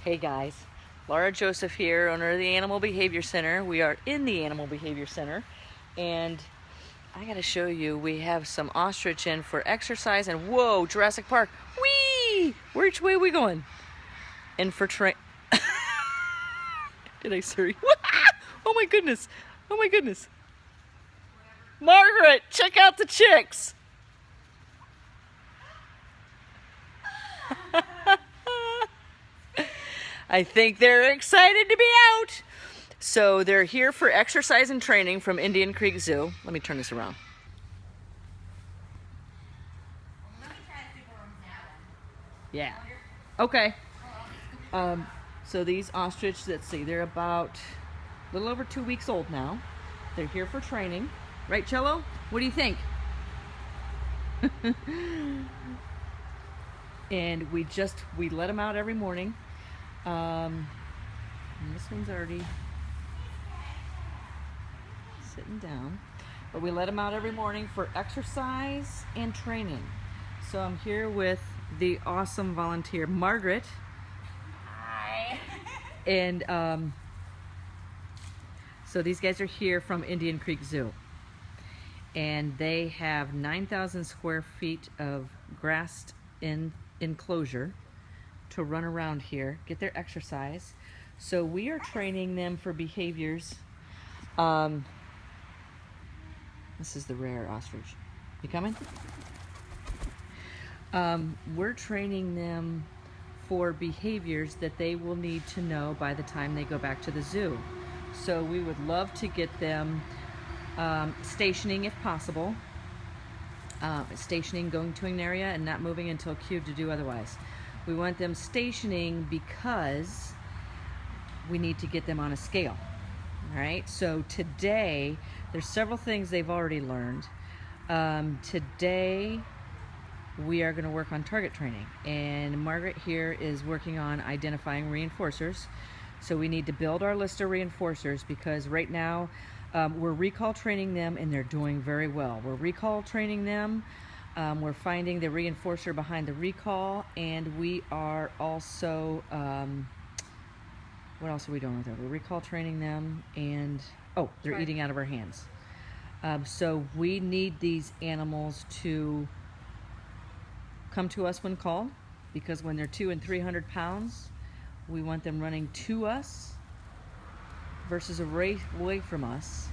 Hey guys, Laura Joseph here, owner of the Animal Behavior Center. We are in the Animal Behavior Center, and I gotta show you, we have some ostrich in for exercise, and whoa, Jurassic Park, whee! Which way are we going? In for Did I see you? Oh my goodness, oh my goodness. Margaret, check out the chicks. I think they're excited to be out. So they're here for exercise and training from Indian Creek Zoo. Let me turn this around. Yeah. Okay. So these ostrich, let's see, they're about a little over 2 weeks old now. They're here for training. Right, Cello? What do you think? And we let them out every morning. And this one's already sitting down, but we let them out every morning for exercise and training. So I'm here with the awesome volunteer Margaret. Hi. And so these guys are here from Indian Creek Zoo, and they have 9,000 square feet of grassed enclosure to run around here, get their exercise. So we are training them for behaviors. This is the rare ostrich. You coming? We're training them for behaviors that they will need to know by the time they go back to the zoo. So we would love to get them stationing if possible. Stationing, going to an area and not moving until cued to do otherwise. We want them stationing because we need to get them on a scale. All right, so today, there's several things they've already learned. Today, we are going to work on target training, and Margaret here is working on identifying reinforcers. So we need to build our list of reinforcers because right now, we're recall training them and they're doing very well. We're recall training them. We're finding the reinforcer behind the recall, and we are also, what else are we doing with them? We're recall training them, and, oh, they're eating out of our hands. So we need these animals to come to us when called, because when they're 200 and 300 pounds, we want them running to us versus away from us.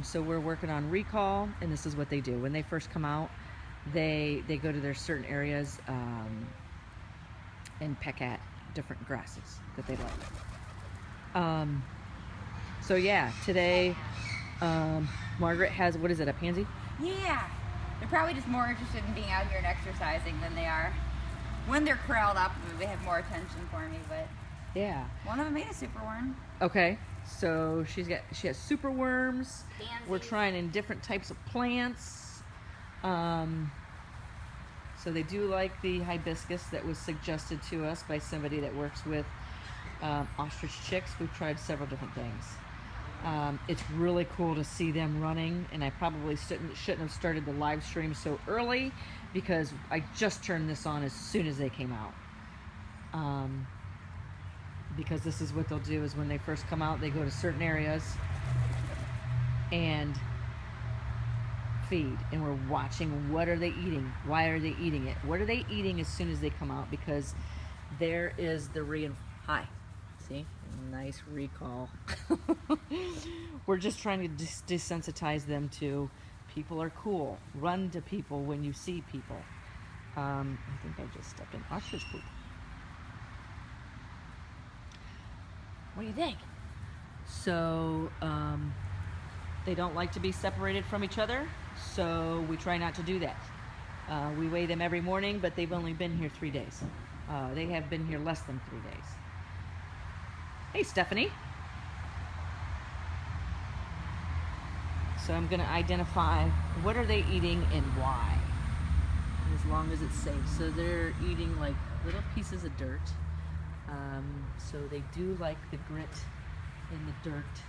So we're working on recall, and this is what they do. When they first come out, they go to their certain areas and peck at different grasses that they like. So yeah, today Margaret has, what is it, a pansy? Yeah. They're probably just more interested in being out here and exercising than they are. When they're curled up, they have more attention for me, but yeah. One of them made a super worm. Okay. So she has super worms. Pansies. We're trying in different types of plants. So they do like the hibiscus that was suggested to us by somebody that works with ostrich chicks. We've tried several different things. It's really cool to see them running, and I probably shouldn't have started the live stream so early because I just turned this on as soon as they came out. Because this is what they'll do is when they first come out, they go to certain areas and feed, and we're watching what are they eating, why are they eating it, what are they eating as soon as they come out, because there is the hi, see, nice recall. We're just trying to desensitize them to people are cool, run to people when you see people. I think I just stepped in ostrich poop. What do you think? So they don't like to be separated from each other, so we try not to do that. We weigh them every morning, but they've only been here 3 days. They have been here less than 3 days. Hey, Stephanie. So I'm going to identify what are they eating and why, as long as it's safe. So they're eating like little pieces of dirt. So they do like the grit in the dirt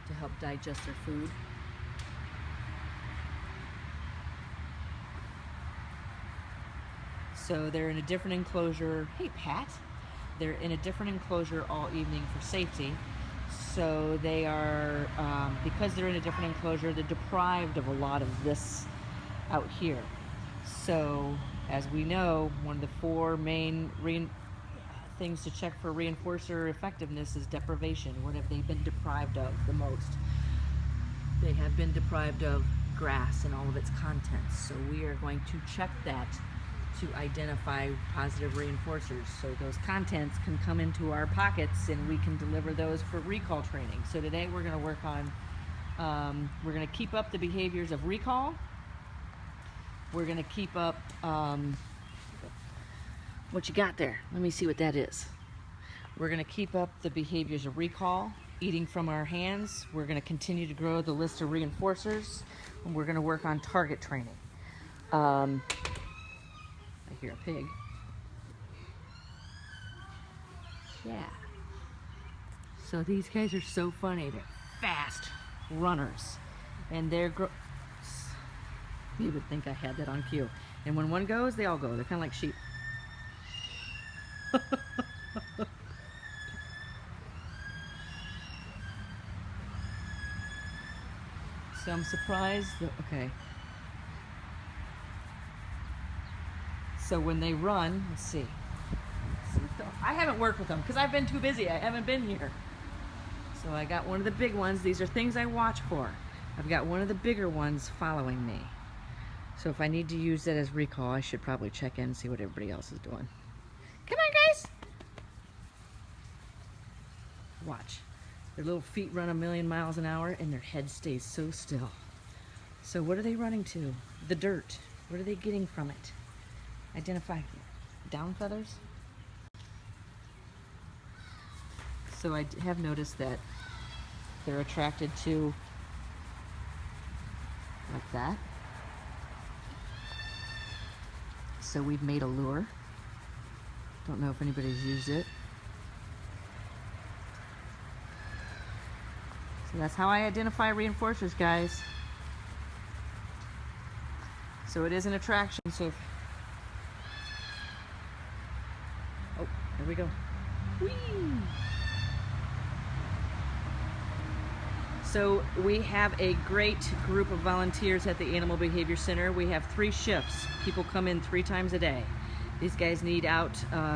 to help digest their food. So they're in a different enclosure. Hey, Pat. they're in a different enclosure all evening for safety. So they are, because they're in a different enclosure, they're deprived of a lot of this out here. So, as we know, one of the four main things to check for reinforcer effectiveness is deprivation. What have they been deprived of the most? They have been deprived of grass and all of its contents. So we are going to check that to identify positive reinforcers. So those contents can come into our pockets and we can deliver those for recall training. So today we're going to work on, we're going to keep up the behaviors of recall. We're going to keep up, what you got there? Let me see what that is. We're going to keep up the behaviors of recall, eating from our hands. We're going to continue to grow the list of reinforcers, and we're going to work on target training. I hear a pig. Yeah. So these guys are so funny. They're fast runners, and they're you would think I had that on cue. And when one goes, they all go. They're kind of like sheep. So I'm surprised that, okay. So when they run, let's see. I haven't worked with them because I've been too busy. I haven't been here. So I got one of the big ones. These are things I watch for. I've got one of the bigger ones following me. So if I need to use that as recall, I should probably check in and see what everybody else is doing. Come on, guys. Watch. Their little feet run 1,000,000 miles an hour and their head stays so still. So what are they running to? The dirt. What are they getting from it? Identify. Down feathers? So I have noticed that they're attracted to like that. So we've made a lure. Don't know if anybody's used it. So that's how I identify reinforcers, guys. So it is an attraction. So oh, here we go. Whee! So we have a great group of volunteers at the Animal Behavior Center. We have 3 shifts. People come in 3 times a day. These guys need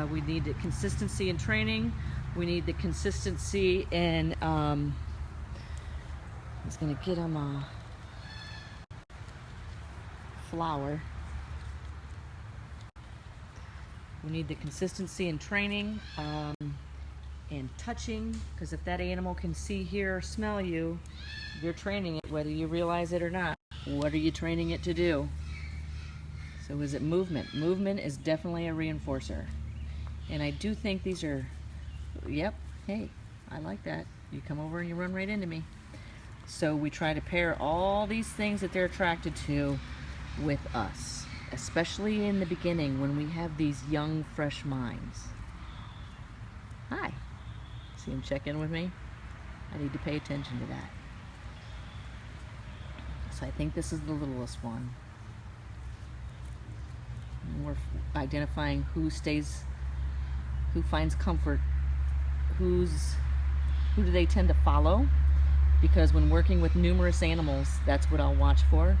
we need the consistency in training. We need the consistency in, I was gonna get them a flower. We need the consistency in training. And touching, because if that animal can see, hear, or smell you, you're training it whether you realize it or not. What are you training it to do? So is it movement? Movement is definitely a reinforcer. And I do think these are, yep, hey, I like that. You come over and you run right into me. So we try to pair all these things that they're attracted to with us, especially in the beginning when we have these young, fresh minds. Hi. See him check in with me? I need to pay attention to that. So I think this is the littlest one. And we're identifying who finds comfort, who do they tend to follow? Because when working with numerous animals, that's what I'll watch for.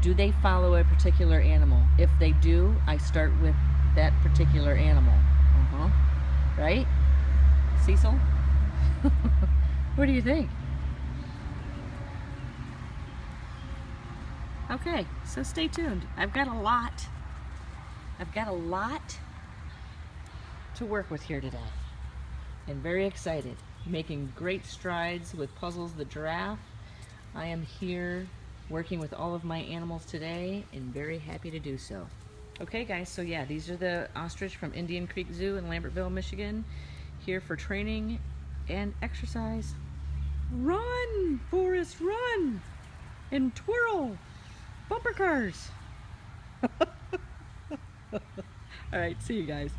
Do they follow a particular animal? If they do, I start with that particular animal. Right? Cecil? What do you think? Okay, so stay tuned. I've got a lot to work with here today. And very excited. Making great strides with Puzzles the giraffe. I am here working with all of my animals today and very happy to do so. Okay guys, so yeah, these are the ostrich from Indian Creek Zoo in Lambertville, Michigan. Here for training and exercise. Run, Forrest, run! And twirl! Bumper cars! Alright, see you guys.